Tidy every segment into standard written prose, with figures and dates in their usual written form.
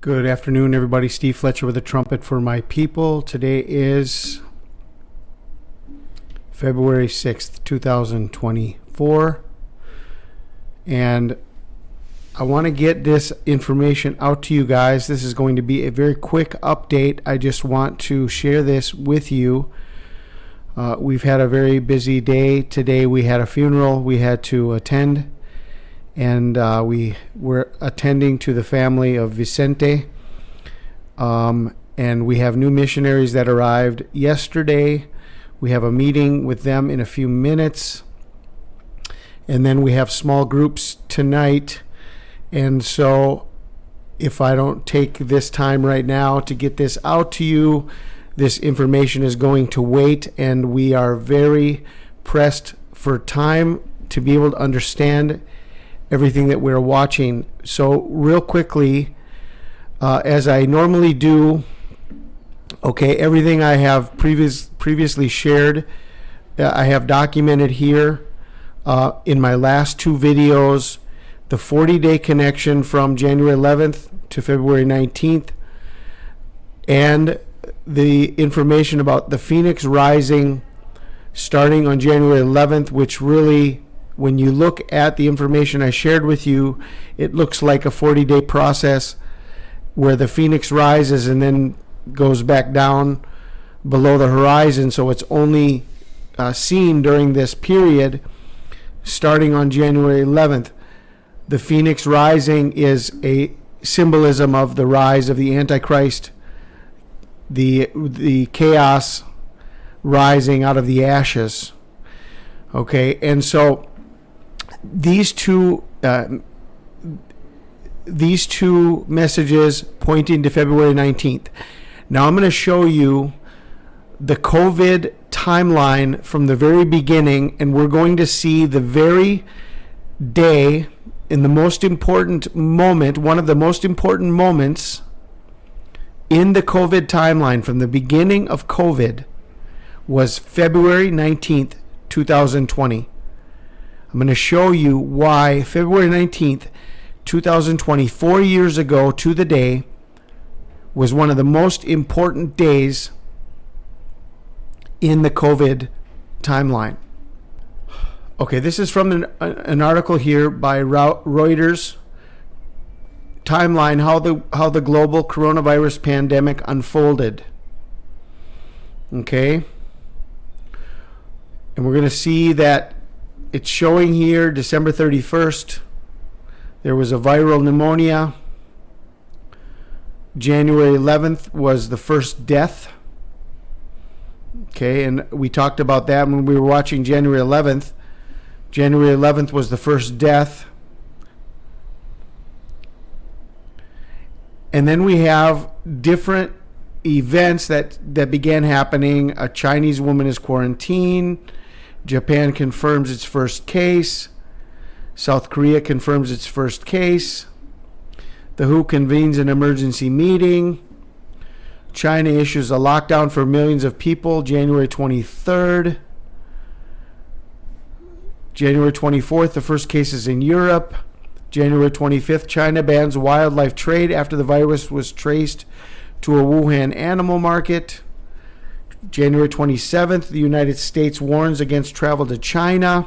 Good afternoon, everybody. Steve Fletcher with a trumpet for my people. Today is February 6th, 2024. And I want to get this information out to you guys. This is going to be a very quick update. I just want to share this with you. We've had a very busy day. Today we had a funeral we had to attend. And we were attending to the family of Vicente. And we have new missionaries that arrived yesterday. We have a meeting with them in a few minutes. And then we have small groups tonight. And so if I don't take this time right now to get this out to you, this information is going to wait. And we are very pressed for time to be able to understand everything that we're watching. So real quickly, as I normally do, okay, everything I have previously shared, I have documented here in my last two videos, the 40-day connection from January 11th to February 19th, and the information about the Phoenix rising starting on January 11th, which really, when you look at the information I shared with you, it looks like a 40-day process where the Phoenix rises and then goes back down below the horizon. So it's only seen during this period starting on January 11th. The Phoenix rising is a symbolism of the rise of the Antichrist, the chaos rising out of the ashes. Okay, and so these two messages pointing to February 19th. Now I'm going to show you the COVID timeline from the very beginning, and we're going to see the very day in the most important moment, one of the most important moments in the COVID timeline from the beginning of COVID was February 19th, 2020. I'm going to show you why February 19th, 2020, 4 years ago to the day, was one of the most important days in the COVID timeline. Okay, this is from an article here by Reuters. Timeline, how the global coronavirus pandemic unfolded. Okay. And we're going to see that it's showing here December 31st. There was a viral pneumonia. January 11th was the first death. Okay, and we talked about that when we were watching January 11th. January 11th was the first death. And then we have different events that began happening. A Chinese woman is quarantined. Japan confirms its first case. South Korea confirms its first case. The WHO convenes an emergency meeting. China issues a lockdown for millions of people January 23rd. January 24th, the first cases in Europe. January 25th, China bans wildlife trade after the virus was traced to a Wuhan animal market. January 27th, the United States warns against travel to China.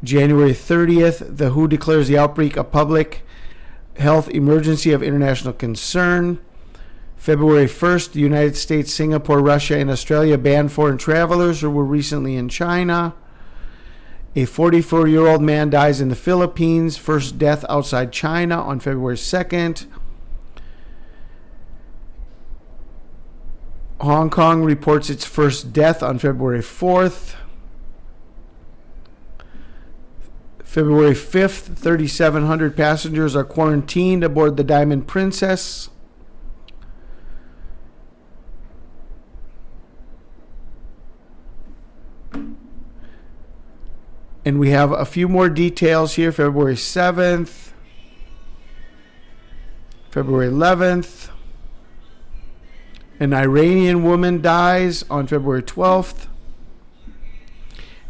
January 30th, the WHO declares the outbreak a public health emergency of international concern. February 1st, the United States, Singapore, Russia, and Australia banned foreign travelers who were recently in China. A 44-year-old man dies in the Philippines, first death outside China on February 2nd. Hong Kong reports its first death on February 4th. February 5th, 3,700 passengers are quarantined aboard the Diamond Princess. And we have a few more details here. February 7th, February 11th. An Iranian woman dies on February 12th.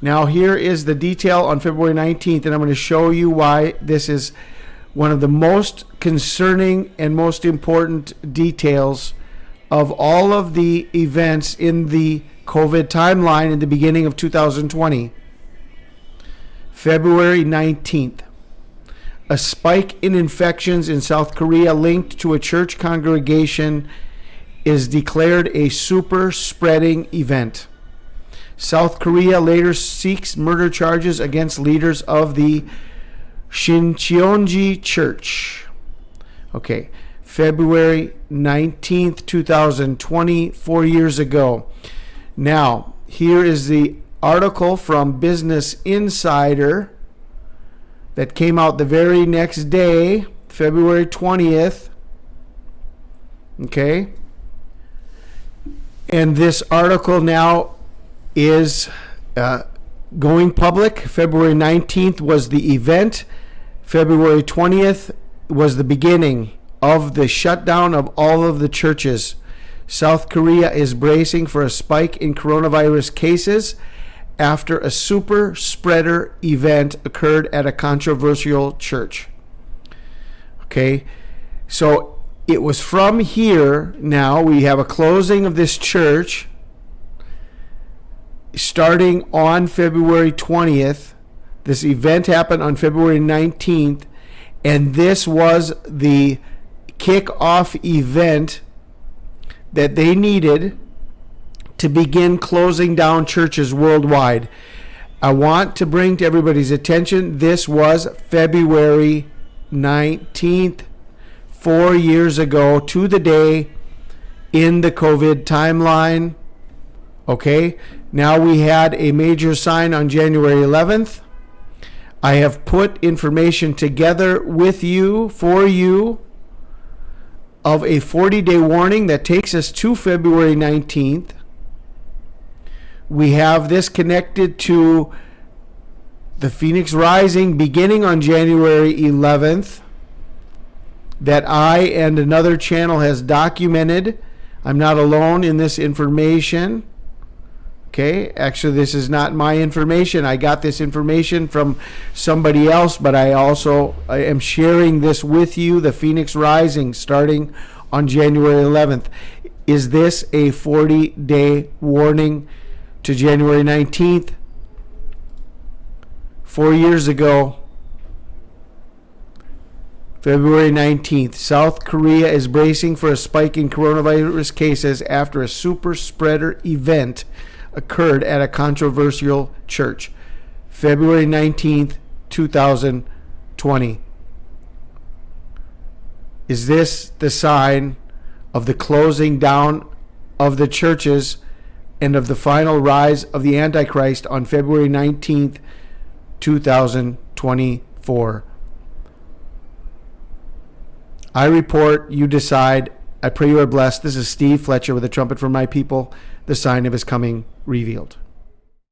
Now here is the detail on February 19th, and I'm going to show you why this is one of the most concerning and most important details of all of the events in the COVID timeline in the beginning of 2020. February 19th. A spike in infections in South Korea linked to a church congregation is declared a super spreading event. South Korea later seeks murder charges against leaders of the Shincheonji Church. Okay, February 19th, 2020, 4 years ago. Now, here is the article from Business Insider that came out the very next day, February 20th. Okay. And this article now is going public. February 19th was the event. February 20th was the beginning of the shutdown of all of the churches. South Korea is bracing for a spike in coronavirus cases after a super spreader event occurred at a controversial church. Okay, so it was from here. Now we have a closing of this church starting on February 20th. This event happened on February 19th, and this was the kick-off event that they needed to begin closing down churches worldwide. I want to bring to everybody's attention, this was February 19th, 4 years ago to the day in the COVID timeline. Okay, now we had a major sign on January 11th. I have put information together with you, for you, of a 40-day warning that takes us to February 19th. We have this connected to the Phoenix Rising beginning on January 11th that I and another channel has documented. I'm not alone in this information. Okay, actually this is not my information. I got this information from somebody else, but I am sharing this with you, the Phoenix Rising starting on January 11th. Is this a 40-day warning to January 19th? 4 years ago, February 19th, South Korea is bracing for a spike in coronavirus cases after a super spreader event occurred at a controversial church. February 19th, 2020. Is this the sign of the closing down of the churches and of the final rise of the Antichrist on February 19th, 2024? I report, you decide. I pray you are blessed. This is Steve Fletcher with a trumpet for my people, the sign of his coming revealed.